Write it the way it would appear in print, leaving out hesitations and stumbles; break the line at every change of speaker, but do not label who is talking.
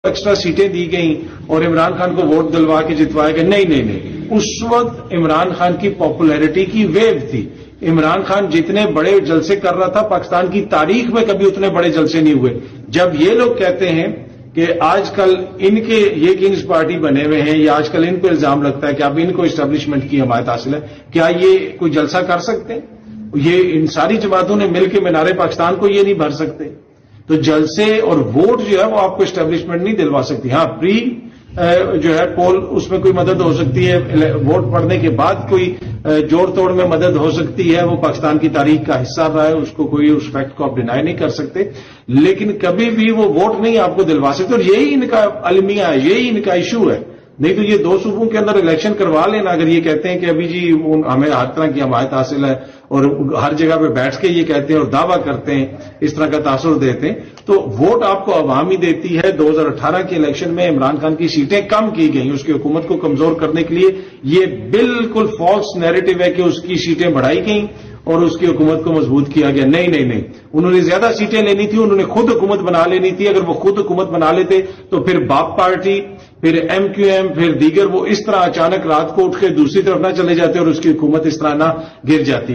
Extra سیٹیں دی گئیں اور عمران خان کو ووٹ دلوا کے جتوایا گیا. نہیں. اس وقت عمران خان کی پاپولیرٹی کی ویو تھی. عمران خان جتنے بڑے جلسے کر رہا تھا پاکستان کی تاریخ میں کبھی اتنے بڑے جلسے نہیں ہوئے. جب یہ لوگ کہتے ہیں کہ آج کل ان کے یہ کنگز پارٹی بنے ہوئے ہیں یا آج کل ان کو الزام لگتا ہے کہ اب ان کو اسٹیبلشمنٹ کی حمایت حاصل ہے, کیا یہ کوئی جلسہ کر سکتے ہیں؟ یہ ان ساری جماعتوں نے مل کے مینار پاکستان کو یہ نہیں بھر سکتے. تو جلسے اور ووٹ جو ہے وہ آپ کو اسٹیبلشمنٹ نہیں دلوا سکتی. ہاں پری جو ہے پول اس میں کوئی مدد ہو سکتی ہے, ووٹ پڑنے کے بعد کوئی جوڑ توڑ میں مدد ہو سکتی ہے, وہ پاکستان کی تاریخ کا حصہ رہا ہے, اس کو کوئی اس فیکٹ کو آپ ڈینائی نہیں کر سکتے, لیکن کبھی بھی وہ ووٹ نہیں آپ کو دلوا سکتے. اور یہی ان کا المیہ ہے, یہی ان کا ایشو ہے. نہیں تو یہ 2 صوبوں کے اندر الیکشن کروا لینا. اگر یہ کہتے ہیں کہ ابھی جی ہمیں ہر طرح کی حمایت حاصل ہے اور ہر جگہ پہ بیٹھ کے یہ کہتے ہیں اور دعویٰ کرتے ہیں, اس طرح کا تاثر دیتے ہیں, تو ووٹ آپ کو عوام ہی دیتی ہے. 2018 کے الیکشن میں عمران خان کی سیٹیں کم کی گئیں اس کی حکومت کو کمزور کرنے کے لیے. یہ بالکل فالس نیریٹو ہے کہ اس کی سیٹیں بڑھائی گئیں اور اس کی حکومت کو مضبوط کیا گیا. نہیں, انہوں نے زیادہ سیٹیں لینی تھی, انہوں نے خود حکومت بنا لینی تھی. اگر وہ خود حکومت بنا لیتے تو پھر باپ پارٹی, پھر ایم کیو ایم, پھر دیگر وہ اس طرح اچانک رات کو اٹھ کے دوسری طرف نہ چلے جاتے اور اس کی حکومت اس طرح نہ گر جاتی.